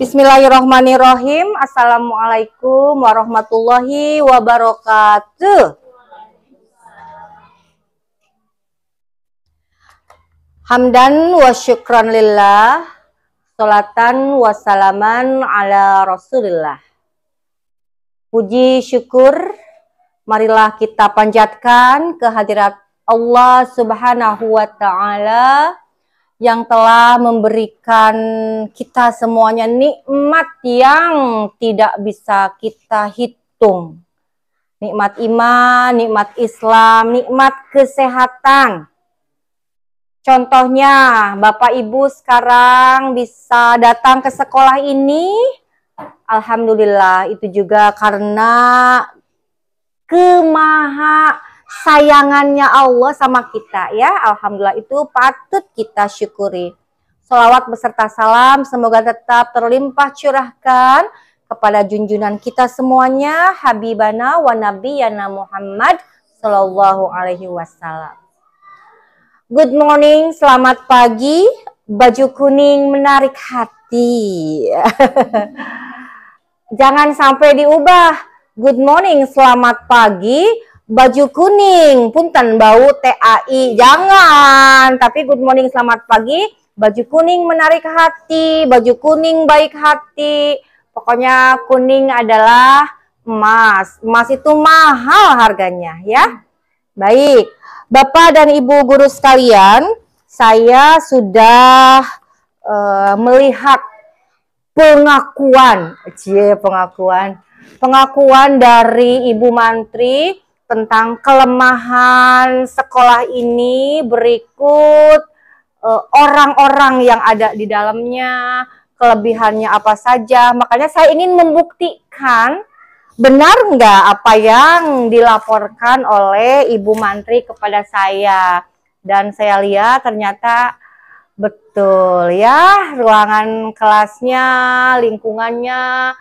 Bismillahirrahmanirrahim. Assalamualaikum warahmatullahi wabarakatuh. Hamdan wa syukran lillah, sholatan wa salaman ala rasulillah. Puji syukur marilah kita panjatkan kehadirat Allah Subhanahu wa ta'ala yang telah memberikan kita semuanya nikmat yang tidak bisa kita hitung. Nikmat iman, nikmat Islam, nikmat kesehatan. Contohnya, Bapak Ibu sekarang bisa datang ke sekolah ini, alhamdulillah itu juga karena kemaha sayangannya Allah sama kita ya. Alhamdulillah itu patut kita syukuri. Sholawat beserta salam semoga tetap terlimpah curahkan kepada junjungan kita semuanya, Habibana wa Nabiyana Muhammad Sallallahu Alaihi Wasallam. Good morning, selamat pagi, baju kuning menarik hati. Jangan sampai diubah. Good morning, selamat pagi, baju kuning, punten bau TAI. Jangan, tapi good morning, selamat pagi, baju kuning menarik hati, baju kuning baik hati. Pokoknya kuning adalah emas. Emas itu mahal harganya ya. Baik. Bapak dan Ibu guru sekalian, saya sudah melihat pengakuan dari Ibu Mantri tentang kelemahan sekolah ini berikut orang-orang yang ada di dalamnya, kelebihannya apa saja. Makanya saya ingin membuktikan benar nggak apa yang dilaporkan oleh Ibu Mantri kepada saya. Dan saya lihat ternyata betul ya, ruangan kelasnya, lingkungannya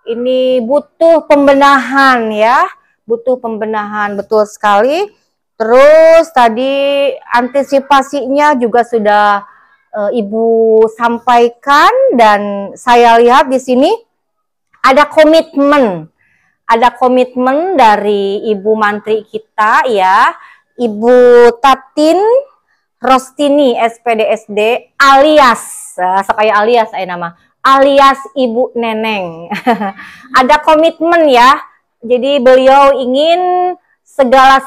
ini butuh pembenahan ya. Butuh pembenahan, betul sekali. Terus tadi antisipasinya juga sudah Ibu sampaikan dan saya lihat di sini ada komitmen. Ada komitmen dari Ibu Mantri kita ya, Ibu Tatin Rostini SPDSD alias, sekaya alias nama, alias Ibu Neneng. Ada komitmen ya, jadi beliau ingin segala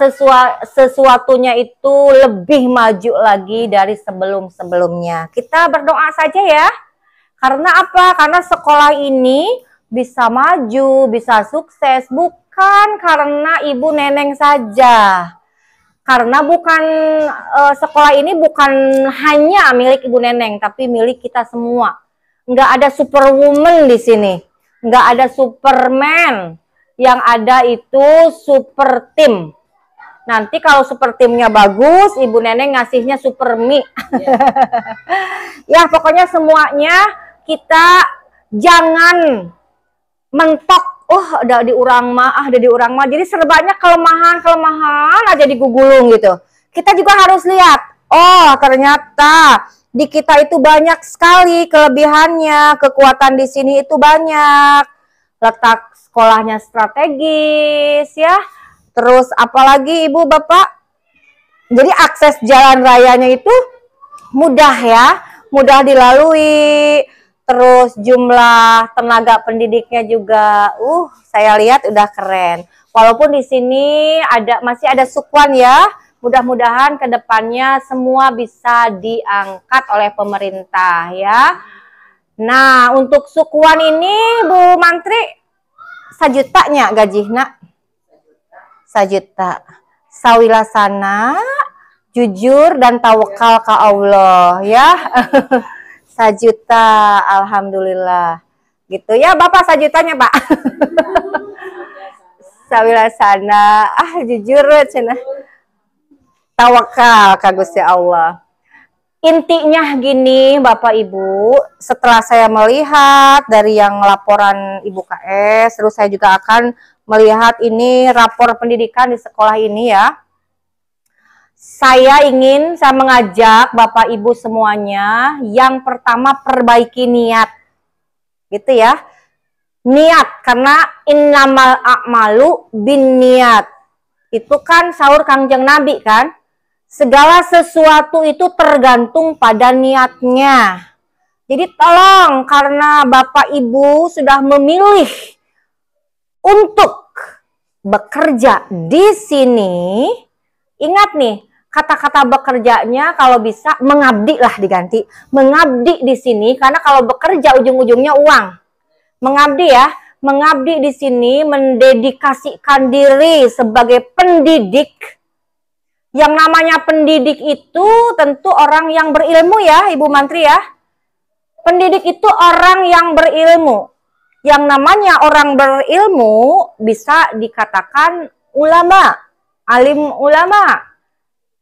sesuatunya itu lebih maju lagi dari sebelum-sebelumnya. Kita berdoa saja ya, karena apa? Karena sekolah ini bisa maju, bisa sukses, bukan karena Ibu Neneng saja. Karena bukan sekolah ini bukan hanya milik Ibu Neneng, tapi milik kita semua. Nggak ada superwoman di sini, nggak ada superman. Yang ada itu super tim. Nanti kalau super timnya bagus, Ibu Neneng ngasihnya super mi. Ya pokoknya semuanya kita jangan mentok, ada di urang mah, jadi serbanya kelemahan aja digugulung gitu. Kita juga harus lihat, ternyata di kita itu banyak sekali kelebihannya, kekuatan di sini itu banyak, letak sekolahnya strategis ya. Terus apalagi Ibu Bapak, jadi akses jalan rayanya itu mudah ya, mudah dilalui. Terus jumlah tenaga pendidiknya juga, saya lihat udah keren. Walaupun di sini masih ada Sukwan ya, mudah-mudahan kedepannya semua bisa diangkat oleh pemerintah ya. Nah untuk Sukwan ini Bu Mantri, 1 jutanya gajihna, 1 juta. Sawilasana, jujur dan tawakal ke Allah ya. 1 juta, alhamdulillah. Gitu ya Bapak, 1 jutanya Pak. Sawilasana, jujur cenah. Tawakal ka Gusti Allah. Intinya gini Bapak Ibu, setelah saya melihat dari yang laporan Ibu KS, terus saya juga akan melihat ini rapor pendidikan di sekolah ini ya. Saya mengajak Bapak Ibu semuanya, yang pertama perbaiki niat. Gitu ya. Niat, karena innamal a'malu binniat. Itu kan sahur Kangjeng Nabi kan. Segala sesuatu itu tergantung pada niatnya. Jadi tolong, karena Bapak Ibu sudah memilih untuk bekerja di sini, ingat nih, kata-kata bekerjanya kalau bisa mengabdi lah diganti. Mengabdi di sini, karena kalau bekerja ujung-ujungnya uang. Mengabdi ya, mengabdi di sini mendedikasikan diri sebagai pendidik. Yang namanya pendidik itu tentu orang yang berilmu ya, Ibu Mantri ya. Pendidik itu orang yang berilmu. Yang namanya orang berilmu bisa dikatakan ulama, alim ulama.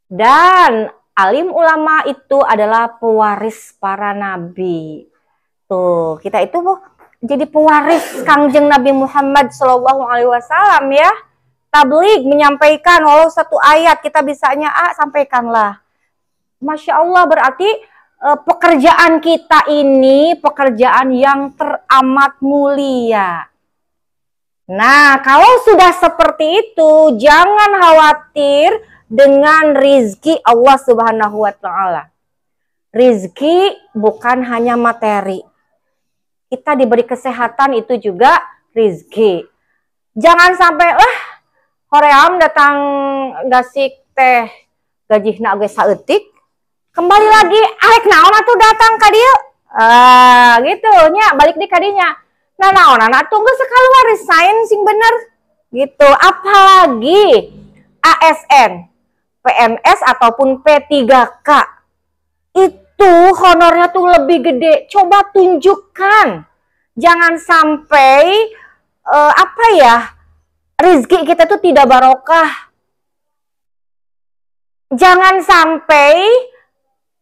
Dan alim ulama itu adalah pewaris para nabi. Tuh, kita itu jadi pewaris Kangjeng Nabi Muhammad SAW ya. Tabligh, menyampaikan walau satu ayat kita bisanya sampaikanlah. Masya Allah, berarti pekerjaan kita ini pekerjaan yang teramat mulia. Nah, kalau sudah seperti itu, jangan khawatir dengan rizki Allah Subhanahu wa Ta'ala. Rizki bukan hanya materi. Kita diberi kesehatan itu juga rizki. Jangan sampai hoream datang gasik teh gajihna ge saeutik, kembali lagi arek naon atuh datang ka dieu. Gitu nya, balik di kadinya. Nah naonana tunggu sekali resign sing bener. Gitu. Apalagi ASN, PNS ataupun P3K. Itu honornya tuh lebih gede. Coba tunjukkan. Jangan sampai rezeki kita tuh tidak barokah. Jangan sampai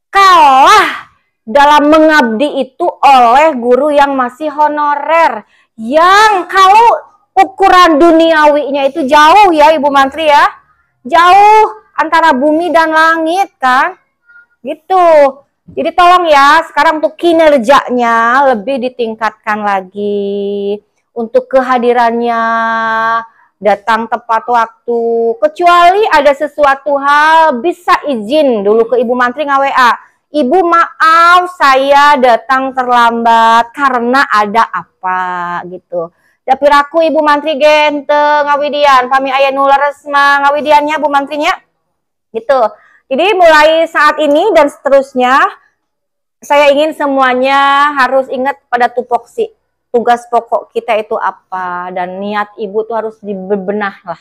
kalah dalam mengabdi itu oleh guru yang masih honorer. Yang kalau ukuran duniawinya itu jauh ya Ibu Mantri ya. Jauh antara bumi dan langit kan. Gitu. Jadi tolong ya, sekarang untuk kinerjanya lebih ditingkatkan lagi. Untuk kehadirannya datang tepat waktu. Kecuali ada sesuatu hal, bisa izin dulu ke Ibu Mantri nge-WA. Ibu maaf saya datang terlambat karena ada apa gitu. Dapir aku Ibu Mantri gente ngawidian, pami aya nu leresma ngawidiannya Bu Mantrinya. Gitu. Jadi mulai saat ini dan seterusnya, saya ingin semuanya harus ingat pada tupoksi. Tugas pokok kita itu apa, dan niat ibu tuh harus dibebenah lah.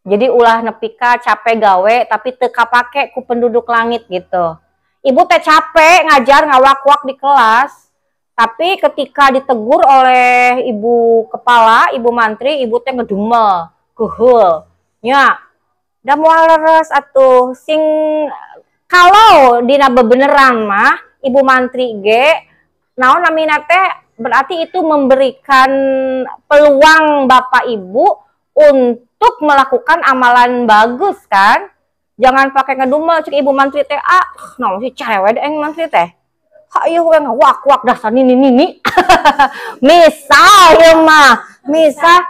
Jadi ulah nepika capek gawe, tapi teka pake ku penduduk langit gitu. Ibu teh capek ngajar ngawak-wak di kelas, tapi ketika ditegur oleh ibu kepala, ibu mantri, ibu teh ngedumel, kuhul, nya. Dan moal leres atuh sing kalau dina bebeneran mah Ibu Mantri ge naon namina teh berarti itu memberikan peluang Bapak Ibu untuk melakukan amalan bagus kan. Jangan pakai ngedumel cek Ibu Mantri teh naon sih cerewet eng Mantri teh. Hayu we ngawak-wak dasar nini. Misal ya mah, misal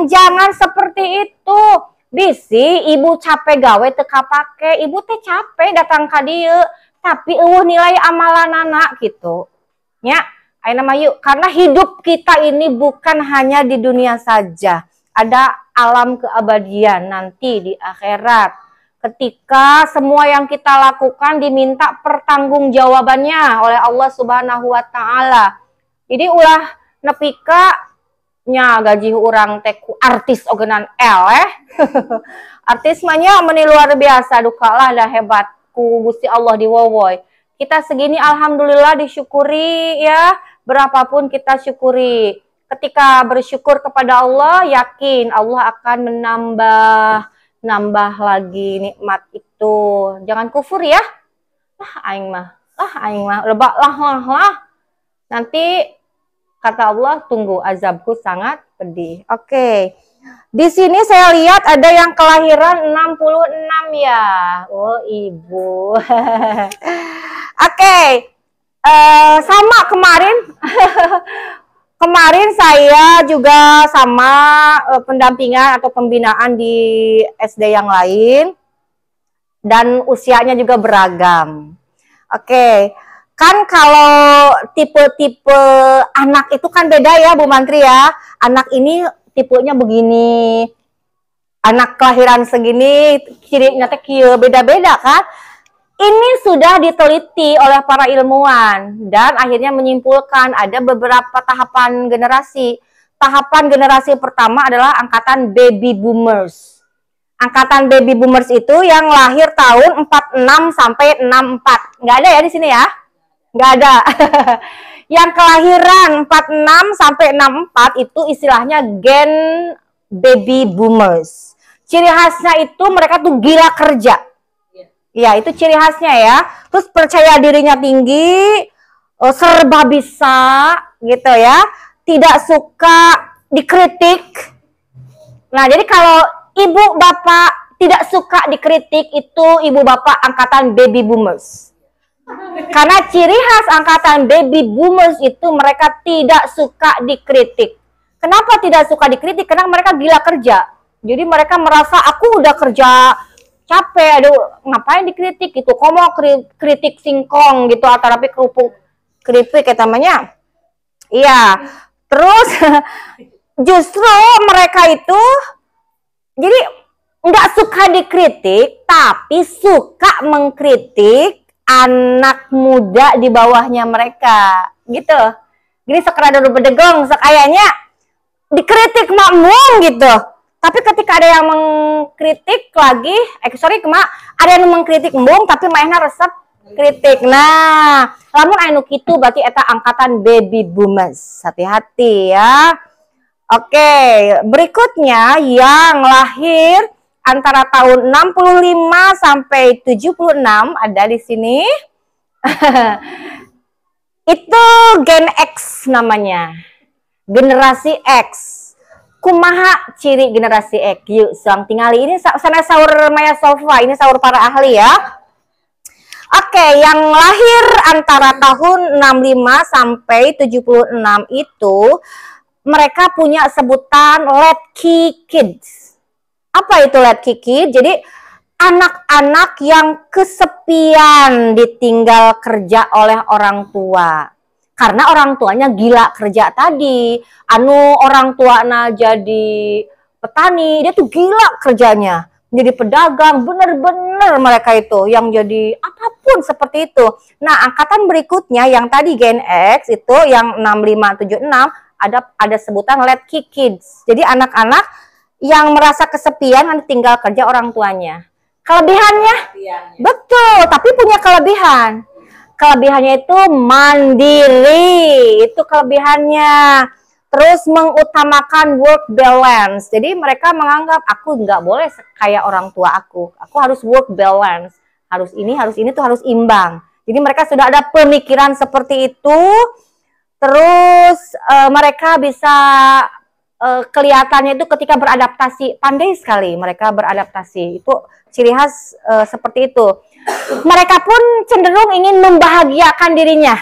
jangan seperti itu. Bisi ibu capek gawe teka pake, ibu teh capek datang ka dieu, tapi nilai amalan anak gitu. Nya, ayeuna mah yuk, karena hidup kita ini bukan hanya di dunia saja. Ada alam keabadian nanti di akhirat. Ketika semua yang kita lakukan diminta pertanggungjawabannya oleh Allah Subhanahu wa Ta'ala. Jadi ulah nepika nya gaji urang teh ku artis ogenan artis mahnya meni luar biasa dukalah dah hebat ku Gusti Allah diwowoy. Kita segini alhamdulillah disyukuri ya, berapapun kita syukuri. Ketika bersyukur kepada Allah, yakin Allah akan menambah lagi nikmat itu. Jangan kufur ya. Aing mah lebak lah. Nanti kata Allah, tunggu azabku sangat pedih. Oke. Di sini saya lihat ada yang kelahiran 66 ya. Oh, Ibu. Oke. Sama kemarin. Kemarin saya juga sama pendampingan atau pembinaan di SD yang lain. Dan usianya juga beragam. Oke. Kan kalau tipe-tipe anak itu kan beda ya Bu Mantri ya. Anak ini tipenya begini. Anak kelahiran segini, cirinya teh beda-beda kan. Ini sudah diteliti oleh para ilmuwan dan akhirnya menyimpulkan ada beberapa tahapan generasi. Tahapan generasi pertama adalah angkatan baby boomers. Angkatan baby boomers itu yang lahir tahun 46 sampai 64. Nggak ada ya di sini ya? Nggak ada. Yang kelahiran 46 sampai 64 itu istilahnya gen baby boomers. Ciri khasnya itu mereka tuh gila kerja. Ya, itu ciri khasnya ya. Terus percaya dirinya tinggi, serba bisa gitu ya. Tidak suka dikritik. Nah, jadi kalau ibu bapak tidak suka dikritik itu ibu bapak angkatan baby boomers. Karena ciri khas angkatan baby boomers itu mereka tidak suka dikritik. Kenapa tidak suka dikritik? Karena mereka gila kerja. Jadi mereka merasa aku udah kerja capek, aduh ngapain dikritik gitu, komo kritik singkong gitu, atau tapi kerupuk keripik kayak namanya. Iya, terus justru mereka itu jadi nggak suka dikritik, tapi suka mengkritik anak muda di bawahnya mereka, gitu. Jadi sekedar bedegong, kayaknya dikritik makmum gitu. Tapi ketika ada yang mengkritik lagi, ada yang mengkritik embung, tapi mainnya resep kritik. Nah, lamun anu kitu berarti eta angkatan baby boomers. Hati-hati ya. Oke, berikutnya yang lahir antara tahun 65 sampai 76 ada di sini. Itu Gen X namanya. Generasi X. Kumaha ciri generasi X? Yuk, sang tingali ini sana sahur Maya Sofa, ini sahur para ahli ya. Oke, yang lahir antara tahun 65 sampai 76 itu mereka punya sebutan latchkey kids. Apa itu latchkey kids? Jadi anak-anak yang kesepian ditinggal kerja oleh orang tua. Karena orang tuanya gila kerja tadi. Orang tuanya jadi petani, dia tuh gila kerjanya. Jadi pedagang, bener-bener mereka itu. Yang jadi apapun seperti itu. Nah, angkatan berikutnya yang tadi Gen X itu, yang 65-76, ada sebutan latchkey kids. Jadi anak-anak yang merasa kesepian tinggal kerja orang tuanya. Kelebihannya? Betul, tapi punya kelebihan. Kelebihannya itu mandiri, itu kelebihannya. Terus mengutamakan work balance. Jadi mereka menganggap aku nggak boleh kayak orang tua aku. Aku harus work balance. Harus ini tuh harus imbang. Jadi mereka sudah ada pemikiran seperti itu. Terus mereka bisa kelihatannya itu ketika beradaptasi, pandai sekali mereka beradaptasi. Itu ciri khas seperti itu. Mereka pun cenderung ingin membahagiakan dirinya.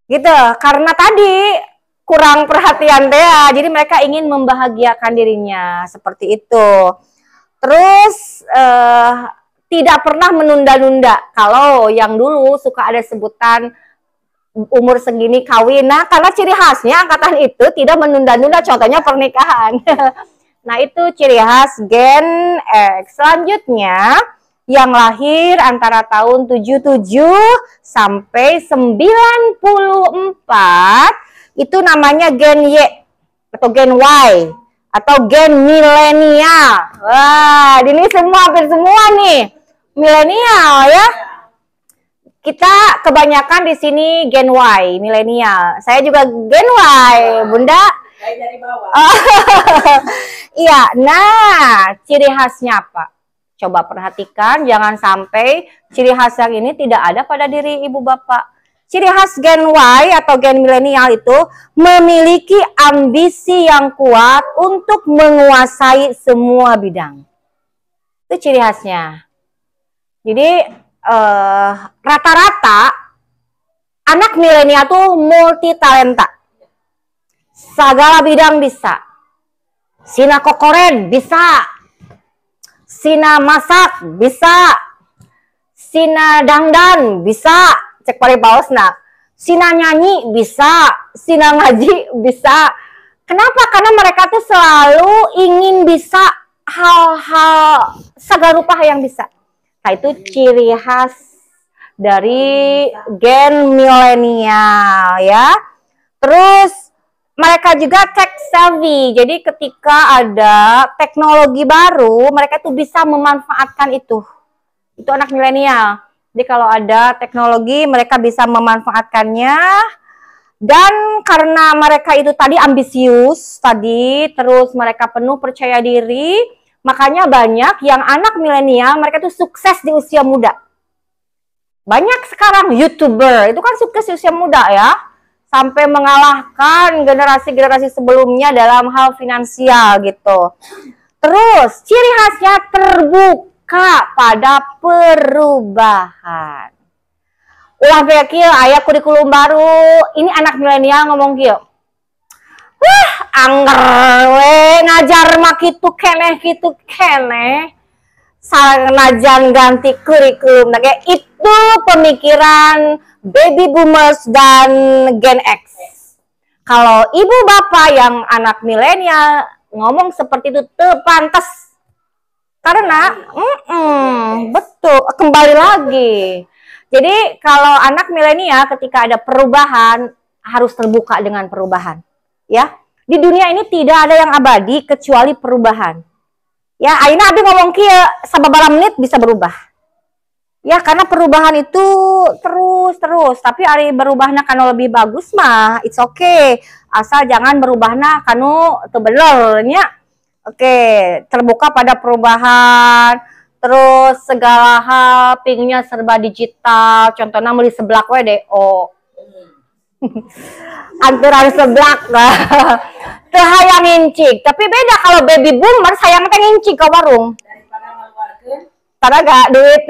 Gitu, karena tadi kurang perhatian dia, jadi mereka ingin membahagiakan dirinya seperti itu. Terus tidak pernah menunda-nunda. Kalau yang dulu suka ada sebutan umur segini kawin, nah karena ciri khasnya angkatan itu tidak menunda-nunda, contohnya pernikahan. Nah itu ciri khas Gen X. Selanjutnya yang lahir antara tahun 77 sampai 94 itu namanya Gen Y atau Gen Y atau Gen milenial. Wah, ini hampir semua nih milenial ya. Kita kebanyakan di sini Gen Y, milenial. Saya juga Gen Y, Bunda. Dari bawah. Iya, nah ciri khasnya apa? Coba perhatikan, jangan sampai ciri khas yang ini tidak ada pada diri ibu bapak. Ciri khas Gen Y atau Gen milenial itu memiliki ambisi yang kuat untuk menguasai semua bidang. Itu ciri khasnya. Jadi rata-rata Anak milenial tuh multi talenta. Segala bidang bisa. Sina kokoren bisa. Sina masak bisa. Sina dangdan bisa. Cek pari pausna. Sina nyanyi bisa. Sina ngaji bisa. Kenapa? Karena mereka tuh selalu ingin bisa hal-hal segala rupa yang bisa. Nah, itu ciri khas dari gen milenial ya. Terus mereka juga tech savvy. Jadi ketika ada teknologi baru, mereka tuh bisa memanfaatkan itu. Itu anak milenial. Jadi kalau ada teknologi, mereka bisa memanfaatkannya. Dan karena mereka itu tadi ambisius tadi, terus mereka penuh percaya diri, makanya banyak yang anak milenial mereka tuh sukses di usia muda. Banyak sekarang YouTuber, itu kan sukses di usia muda ya. Sampai mengalahkan generasi-generasi sebelumnya dalam hal finansial gitu. Terus ciri khasnya terbuka pada perubahan. Ulah kieu aya kurikulum baru, ini anak milenial ngomong kieu. Wah, angger we ngajar mah kitu keneh. Sanajan ganti kurikulum. Nah, itu pemikiran baby boomers dan Gen X. Kalau ibu bapak yang anak milenial ngomong seperti itu pantas. Karena betul, kembali lagi. Jadi kalau anak milenial ketika ada perubahan harus terbuka dengan perubahan. Ya, di dunia ini tidak ada yang abadi kecuali perubahan. Ya, ayeuna abi ngomong kieu sababaraha menit bisa berubah. Ya, karena perubahan itu terus. Tapi ari berubahna kanu lebih bagus mah it's okay. Asal jangan berubahna kanu teu bener nya. Oke, terbuka pada perubahan. Terus segala hal pingnya serba digital. Contohnya meuli seblak we DO. Anturan seblak lah. Teu hayang ngincik, tapi beda kalau baby boomer sayang teh ngincik ke warung. Daripada ngaluarkeun taraga duit.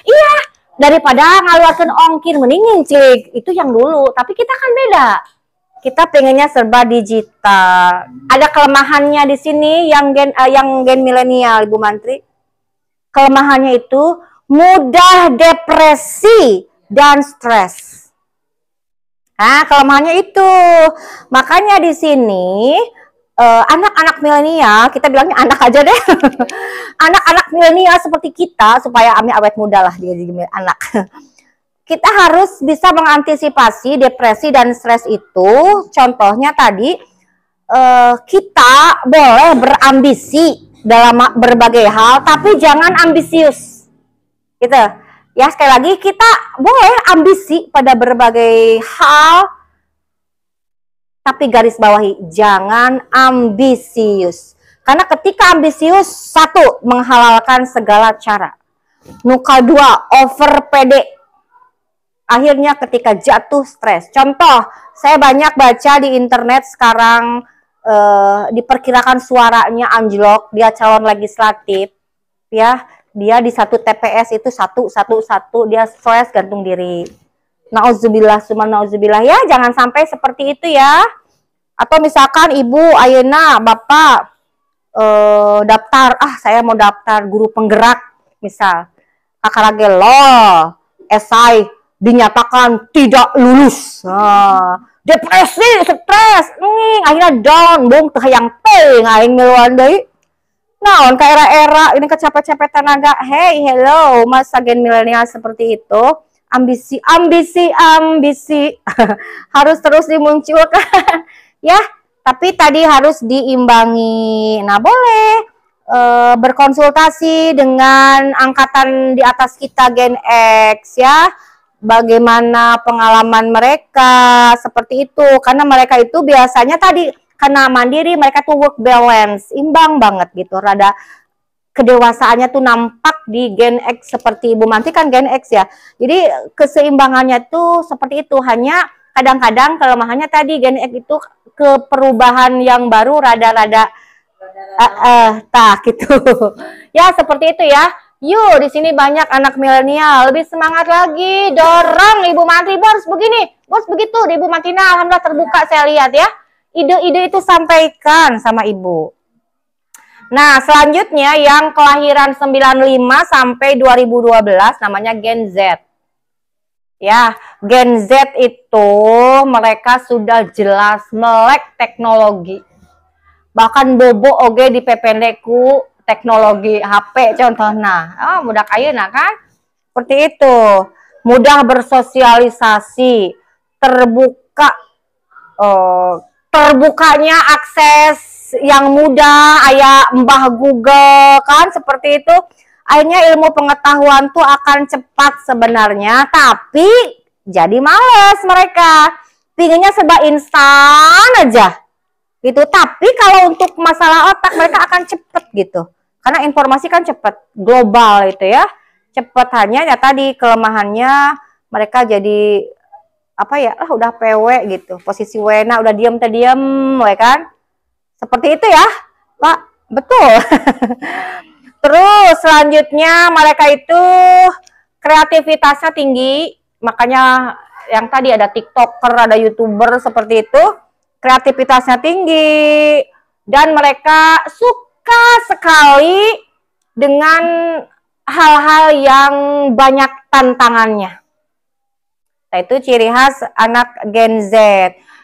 Iya, daripada ngaluarkeun ongkir mending ngincik. Itu yang dulu, tapi kita kan beda. Kita pengennya serba digital. Ada kelemahannya di sini yang gen milenial, Ibu Mantri. Kelemahannya itu mudah depresi dan stres. Nah, kelemahannya itu. Makanya di sini anak-anak milenial, kita bilangnya anak aja deh. Anak-anak milenial seperti kita supaya ami awet muda lah dia jadi anak. Kita harus bisa mengantisipasi depresi dan stres itu. Contohnya tadi kita boleh berambisi dalam berbagai hal, tapi jangan ambisius, gitu. Ya, sekali lagi kita boleh ambisi pada berbagai hal, tapi garis bawahi jangan ambisius. Karena ketika ambisius, satu, menghalalkan segala cara. Nuka dua, over pede. Akhirnya ketika jatuh stres. Contoh, saya banyak baca di internet sekarang diperkirakan suaranya anjlok, dia calon legislatif, ya, dia di satu TPS itu satu dia stres gantung diri. Nauzubillah summa nauzubillah, ya jangan sampai seperti itu ya. Atau misalkan ibu ayeuna bapak daftar, saya mau daftar guru penggerak misal, kakarage lol, esai dinyatakan tidak lulus. Depresi, stres, akhirnya down, bung teh yang teh aing miluan deui. Naon ka era-era ini kecapek-capek tenaga. Hey, hello, masa gen milenial seperti itu. Ambisi harus terus dimunculkan. Ya, tapi tadi harus diimbangi. Nah, boleh berkonsultasi dengan angkatan di atas kita Gen X ya. Bagaimana pengalaman mereka seperti itu, karena mereka itu biasanya tadi karena mandiri, mereka tuh work balance, imbang banget gitu, rada kedewasaannya tuh nampak di Gen X seperti Ibu Mantri kan Gen X ya, jadi keseimbangannya tuh seperti itu. Hanya kadang-kadang kelemahannya tadi Gen X itu ke perubahan yang baru rada-rada gitu ya, seperti itu ya. Yuk, di sini banyak anak milenial, lebih semangat lagi, dorong Ibu Mantri, bos begini, bos begitu, di Ibu Martina alhamdulillah terbuka saya lihat ya. Ide-ide itu sampaikan sama Ibu. Nah, selanjutnya yang kelahiran 95 sampai 2012 namanya Gen Z. Ya, Gen Z itu mereka sudah jelas melek teknologi. Bahkan bobo oge di pependekku teknologi HP contohnya. Mudah ayeuna kan? Seperti itu. Mudah bersosialisasi, terbuka terbukanya akses yang mudah, aya mbah Google kan seperti itu. Akhirnya ilmu pengetahuan tuh akan cepat sebenarnya, tapi jadi males mereka. Pinginnya serba instan aja. Gitu. Tapi kalau untuk masalah otak mereka akan cepet gitu. Karena informasi kan cepet, global itu ya. Cepet, hanya ya tadi kelemahannya mereka jadi apa ya, udah PW gitu. Posisi wena udah diem ya kan. Seperti itu ya, Pak. Betul. Terus selanjutnya mereka itu kreativitasnya tinggi. Makanya yang tadi ada TikToker, ada YouTuber seperti itu. Kreativitasnya tinggi. Dan mereka suka sekali dengan hal-hal yang banyak tantangannya. Nah, itu ciri khas anak Gen Z.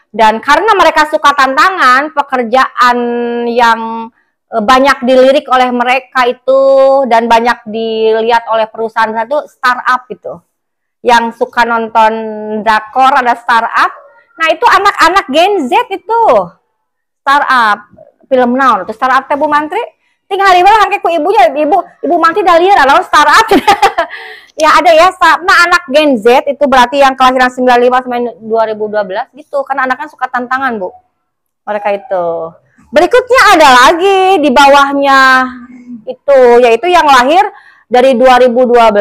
Dan karena mereka suka tantangan, pekerjaan yang banyak dilirik oleh mereka itu dan banyak dilihat oleh perusahaan itu startup itu. Yang suka nonton drakor ada startup. Nah, itu anak-anak Gen Z itu. Startup. Film naon itu startup teh Bu Mantri? Tinggal hari malah hangke ku ibunya, ibu Mantri dah lieur anaon startup. Ya ada ya, nah anak Gen Z itu berarti yang kelahiran 95 sampai 2012 gitu, karena anaknya suka tantangan Bu, mereka itu. Berikutnya ada lagi di bawahnya itu, yaitu yang lahir dari 2012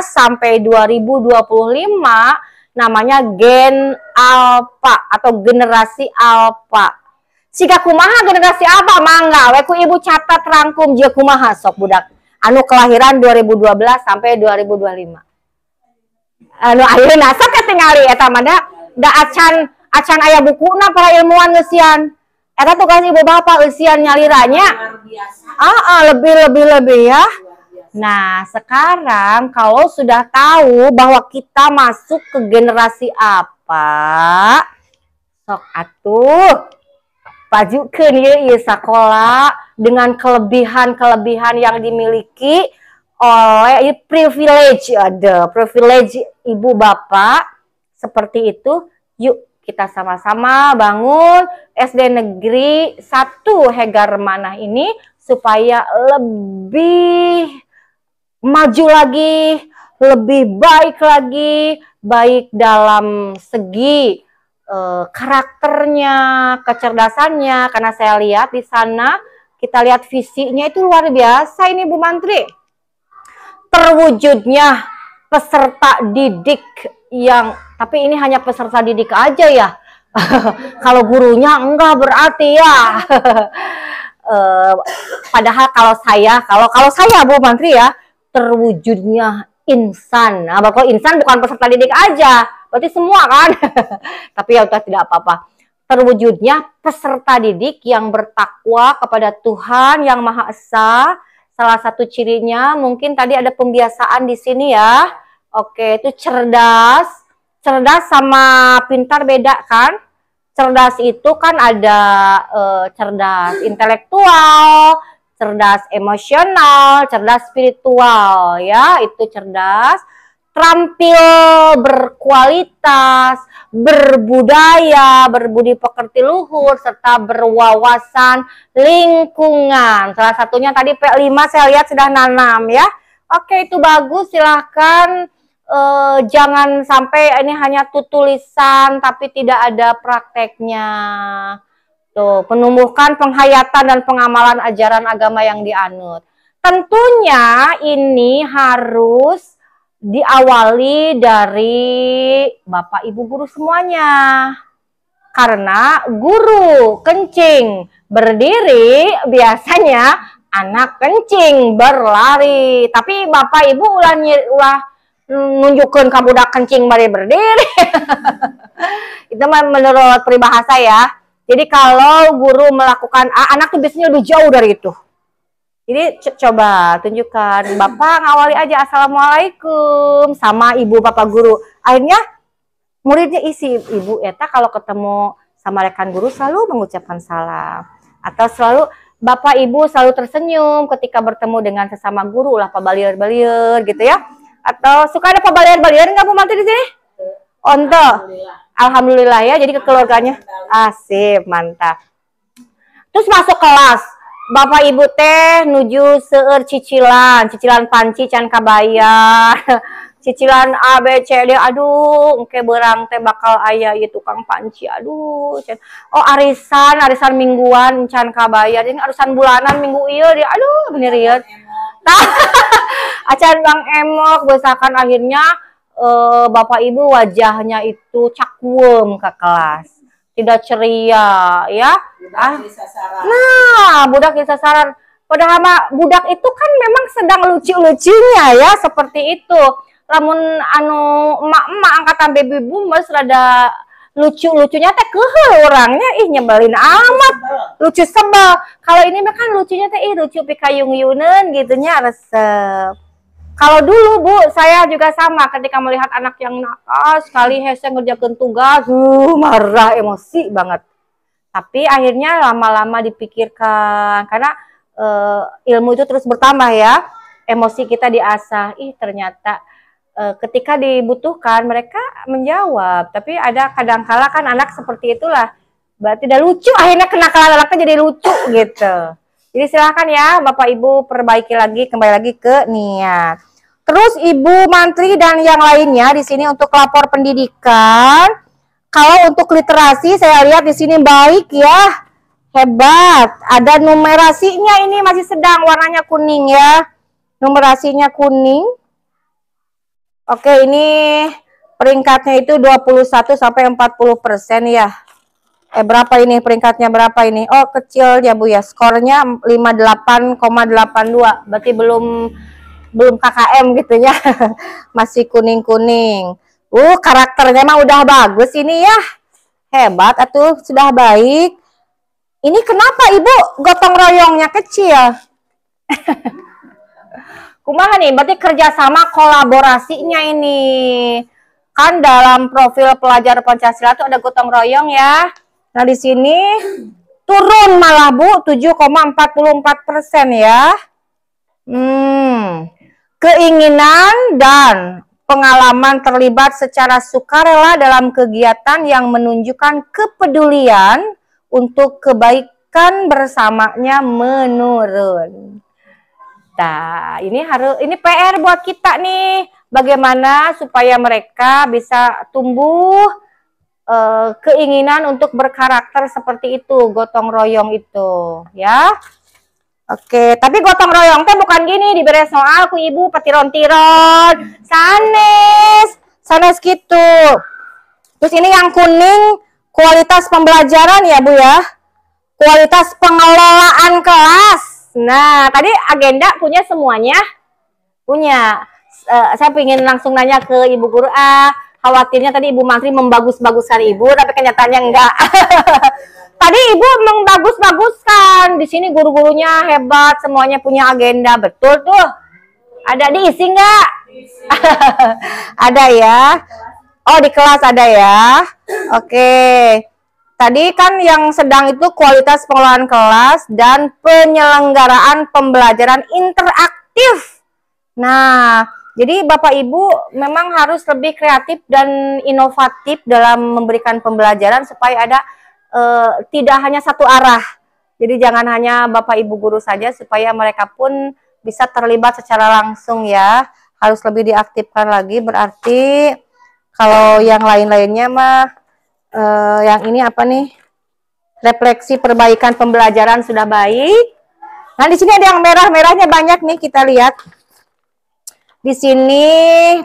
sampai 2025, namanya Gen Alpha atau generasi Alpha. Siga kumaha generasi Alpha mangga, weku ibu catat rangkum je kumaha sok budak. Anu kelahiran 2012 sampai 2025. Anu ayeuna sok ketingali eta mah da acan aya bukuna para ilmuwan ngeusian. Eta tugas ibu bapak usian nyaliranya. Lebih ya. Nah, sekarang kalau sudah tahu bahwa kita masuk ke generasi apa, sok atuh pajukeun ieu sakola dengan kelebihan-kelebihan yang dimiliki oleh privilege, ada privilege ibu bapak seperti itu. Yuk kita sama-sama bangun SD Negeri 1 Hegar Manah ini supaya lebih maju lagi, lebih baik lagi, baik dalam segi karakternya, kecerdasannya. Karena saya lihat di sana, kita lihat visinya itu luar biasa ini Bu Mantri. Terwujudnya peserta didik yang, tapi ini hanya peserta didik aja ya. Kalau gurunya enggak berarti ya. Padahal kalau saya Bu Mantri ya, terwujudnya insan. Nah, kalau insan bukan peserta didik aja, berarti semua kan. Tapi ya udah tidak apa-apa. Terwujudnya peserta didik yang bertakwa kepada Tuhan Yang Maha Esa. Salah satu cirinya mungkin tadi ada pembiasaan di sini ya. Oke, itu cerdas. Cerdas sama pintar beda kan? Cerdas itu kan ada cerdas intelektual, cerdas emosional, cerdas spiritual ya, itu cerdas. Terampil berkualitas, berbudaya, berbudi pekerti luhur, serta berwawasan lingkungan. Salah satunya tadi P5 saya lihat sudah nanam ya. Oke, itu bagus, silahkan. Jangan sampai ini hanya tulisan tapi tidak ada prakteknya. Tuh, penumbuhkan penghayatan dan pengamalan ajaran agama yang dianut. Tentunya ini harus diawali dari Bapak Ibu guru semuanya. Karena guru kencing berdiri biasanya anak kencing berlari. Tapi bapak ibu ulah nunjukkan kamu udah kencing berdiri. Itu menurut peribahasa ya. Jadi kalau guru melakukan anak tuh biasanya lebih jauh dari itu. Jadi coba tunjukkan, bapak ngawali aja assalamualaikum sama ibu bapak guru. Akhirnya muridnya isi, ibu eta kalau ketemu sama rekan guru selalu mengucapkan salam. Atau selalu bapak ibu selalu tersenyum ketika bertemu dengan sesama guru, ulah pabalieur-balieur gitu ya. Atau suka ada pabalieur-balieur nggak Bu Mantri di sini? Onto. Alhamdulillah ya, jadi keluarganya asik, mantap. Terus masuk kelas. Bapak ibu teh nuju seueur cicilan panci can kabayar. Cicilan A B C D, aduh engke beurang teh bakal aya ieu tukang panci, aduh can. Oh arisan mingguan can kabayar, jeung arisan bulanan minggu ieu dia, aduh bener ieu. Acan Bang Emok besakan akhirnya bapak ibu wajahnya itu cakuem ke kelas, tidak ceria ya. Nah, budak di sasaran. Padahal budak itu kan memang sedang lucu-lucunya ya, seperti itu. Lamun anu emak-emak angkatan baby boomers rada lucu-lucunya teh keheul orangnya, ih nyebelin amat. Lucu sebel. Kalau ini mah kan lucunya teh lucu pikayung-yunen gitunya resep. Kalau dulu Bu, saya juga sama ketika melihat anak yang nakal sekali hese ngerjakeun tugas, marah, emosi banget. Tapi akhirnya lama-lama dipikirkan, karena ilmu itu terus bertambah ya, emosi kita diasah. Ih ternyata ketika dibutuhkan mereka menjawab, tapi ada kadangkala kan anak seperti itulah, berarti tidak lucu, akhirnya kenakalan anaknya jadi lucu gitu. Jadi silahkan ya Bapak Ibu perbaiki lagi, kembali lagi ke niat. Terus Ibu Mantri dan yang lainnya di sini untuk lapor pendidikan. Kalau untuk literasi saya lihat di sini baik ya, hebat. Ada numerasinya, ini masih sedang, warnanya kuning ya. Numerasinya kuning. Oke, ini peringkatnya itu 21 sampai 40% ya. Berapa ini peringkatnya, berapa ini? Oh kecil ya Bu ya, skornya 58,82, berarti belum KKM gitu ya. Masih kuning-kuning. Karakternya mah udah bagus ini ya. Hebat atuh, sudah baik. Ini kenapa Ibu gotong royongnya kecil? Kumaha nih, berarti kerjasama kolaborasinya ini. Kan dalam profil pelajar Pancasila tuh ada gotong royong ya. Nah di sini turun malah Bu, 7,44% ya. Keinginan dan pengalaman terlibat secara sukarela dalam kegiatan yang menunjukkan kepedulian untuk kebaikan bersamanya menurun. Nah, ini PR buat kita nih, bagaimana supaya mereka bisa tumbuh keinginan untuk berkarakter seperti itu, gotong royong itu, ya. Oke, tapi gotong royong teh bukan gini, diberi soal ku ibu patiron-tiron, sanes gitu. Terus ini yang kuning kualitas pembelajaran ya Bu ya, kualitas pengelolaan kelas. Nah, tadi agenda punya semuanya? Punya. Saya ingin langsung nanya ke Ibu Guru. Khawatirnya tadi Ibu Mantri membagus-baguskan Ibu, tapi kenyataannya enggak. Tadi Ibu membagus-baguskan. Di sini guru-gurunya hebat, semuanya punya agenda. Betul tuh. Ada diisi enggak? Ada ya. Oh, di kelas ada ya. Oke. Tadi kan yang sedang itu kualitas pengelolaan kelas dan penyelenggaraan pembelajaran interaktif. Nah, jadi Bapak Ibu memang harus lebih kreatif dan inovatif dalam memberikan pembelajaran supaya ada tidak hanya satu arah. Jadi jangan hanya Bapak Ibu guru saja, supaya mereka pun bisa terlibat secara langsung ya. Harus lebih diaktifkan lagi, berarti kalau yang lain-lainnya mah yang ini apa nih? Refleksi perbaikan pembelajaran sudah baik. Nah, di sini ada yang merah-merahnya banyak nih, kita lihat. Di sini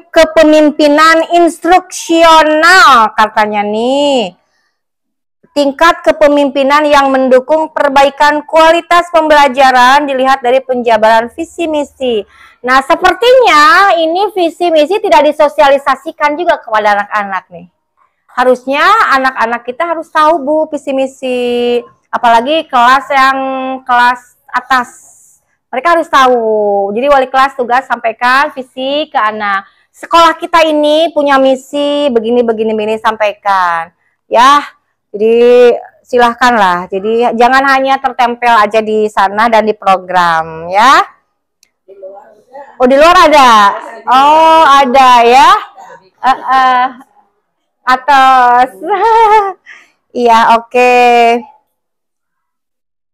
kepemimpinan instruksional katanya nih. tingkat kepemimpinan yang mendukung perbaikan kualitas pembelajaran dilihat dari penjabaran visi misi. Nah, sepertinya ini visi misi tidak disosialisasikan juga kepada anak-anak nih. Harusnya anak-anak kita harus tahu Bu visi misi, apalagi kelas atas. Mereka harus tahu. Jadi wali kelas tugas sampaikan visi ke anak. Sekolah kita ini punya misi begini sampaikan. Ya, jadi silahkanlah. Jadi jangan hanya tertempel aja di sana dan di program ya. Oh, di luar ada. Oh, ada ya. Atas. Iya, oke.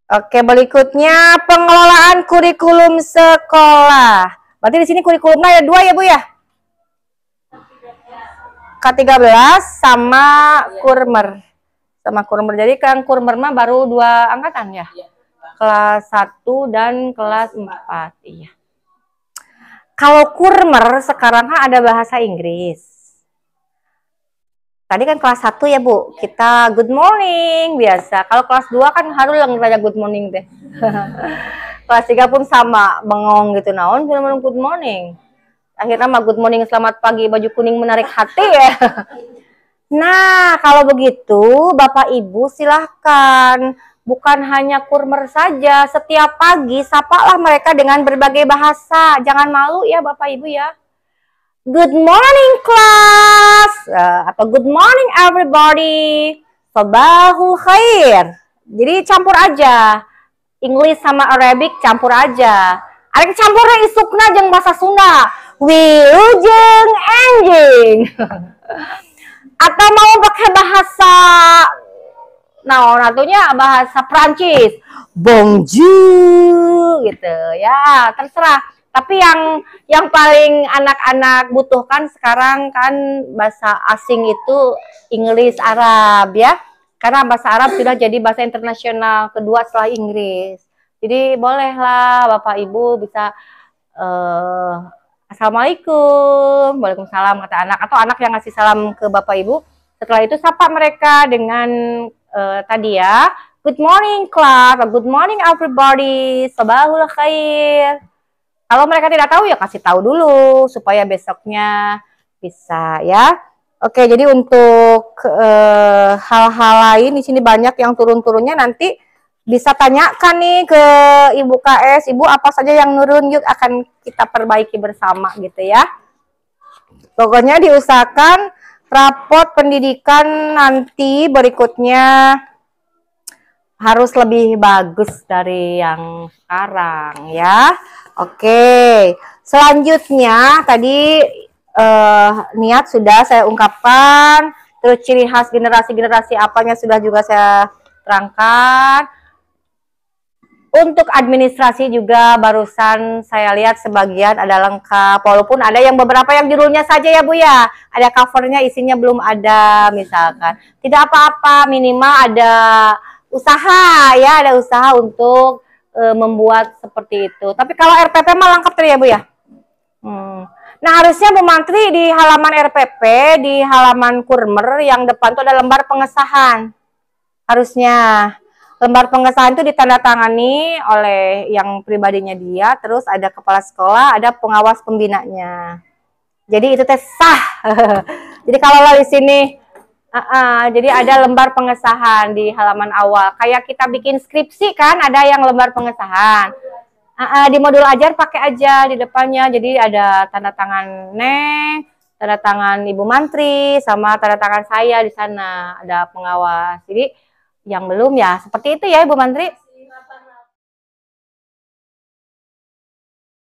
Oke, berikutnya pengelolaan kurikulum sekolah. Berarti di sini kurikulumnya ada 2 ya, Bu ya? K13 sama Kurmer. Sama Kurmer. Jadi kan Kurmer mah baru 2 angkatan ya? Kelas 1 dan kelas 4. Iya. Kalau Kurmer sekarang kan ada bahasa Inggris. Tadi kan kelas 1 ya Bu, kita good morning biasa. Kalau kelas 2 kan harus ngerasa good morning deh. Kelas 3 pun sama, bengong gitu. Naon bener-bener good morning. Akhirnya mah good morning selamat pagi, baju kuning menarik hati ya. Nah, kalau begitu Bapak Ibu silahkan. Bukan hanya Kurmer saja, setiap pagi sapalah mereka dengan berbagai bahasa. Jangan malu ya Bapak Ibu ya. Good morning class, atau good morning everybody, sabahul khair. Jadi campur aja, English sama Arabic campur aja. Ada campurnya isukna jeung bahasa Sunda, wilujeng anjing. Atau mau pakai bahasa, nah natunya bahasa Prancis, bonjour gitu ya, terserah. Tapi yang paling anak-anak butuhkan sekarang kan bahasa asing itu Inggris Arab ya. Karena bahasa Arab sudah jadi bahasa internasional kedua setelah Inggris. Jadi bolehlah Bapak Ibu bisa Assalamualaikum, Waalaikumsalam kata anak, atau anak yang ngasih salam ke Bapak Ibu. Setelah itu sapa mereka dengan tadi ya, good morning class, good morning everybody, sabahul khair. Kalau mereka tidak tahu ya kasih tahu dulu supaya besoknya bisa ya. Oke, jadi untuk hal-hal lain di sini banyak yang turun-turunnya, nanti bisa tanyakan nih ke Ibu KS, Ibu apa saja yang nurun, yuk akan kita perbaiki bersama gitu ya. Pokoknya diusahakan rapot pendidikan nanti berikutnya harus lebih bagus dari yang sekarang ya. Oke, selanjutnya tadi niat sudah saya ungkapkan, terus ciri khas generasi-generasi apanya sudah juga saya terangkan. Untuk administrasi juga barusan saya lihat sebagian ada lengkap, walaupun ada yang beberapa yang judulnya saja ya Bu ya, ada covernya isinya belum ada misalkan. Tidak apa-apa, minimal ada usaha ya, ada usaha untuk membuat seperti itu. Tapi kalau RPP mah lengkap tadi ya Bu ya. Nah harusnya Bu Mantri di halaman RPP, di halaman Kurmer yang depan itu ada lembar pengesahan. Harusnya lembar pengesahan itu ditandatangani oleh yang pribadinya dia, terus ada kepala sekolah, ada pengawas pembinanya. Jadi itu tes sah. Jadi kalau di sini jadi ada lembar pengesahan di halaman awal. Kayak kita bikin skripsi kan, ada yang lembar pengesahan. Di modul ajar pakai aja di depannya. Jadi ada tanda tangan Neng, tanda tangan Ibu Mantri, sama tanda tangan saya di sana. Ada pengawas. Jadi yang belum ya seperti itu ya Ibu Mantri.